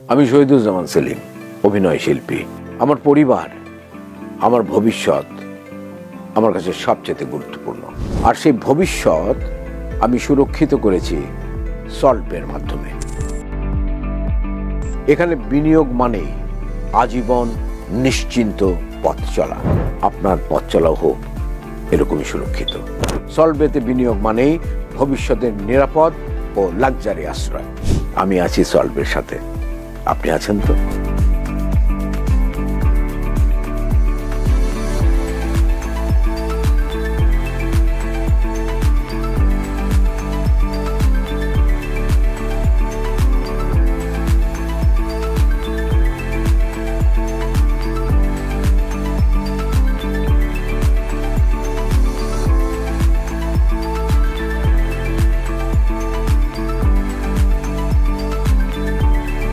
আমি শহীদুজ্জামান সেলিম, অভিনয় শিল্পী। আমার পরিবার, আমার ভবিষ্যৎ আমার কাছে সবচেয়ে গুরুত্বপূর্ণ। আর সেই ভবিষ্যৎ আমি সুরক্ষিত করেছি সল্টবের মাধ্যমে। এখানে বিনিয়োগ মানে আজীবন নিশ্চিন্ত পথ চলা। আপনার পথ চলাও হোক এরকমই সুরক্ষিত। সল্টবেতে বিনিয়োগ মানেই ভবিষ্যতের নিরাপদ ও লাক্সারি আশ্রয়। আমি আছি সল্টবের সাথে, আপনি আছেন তো?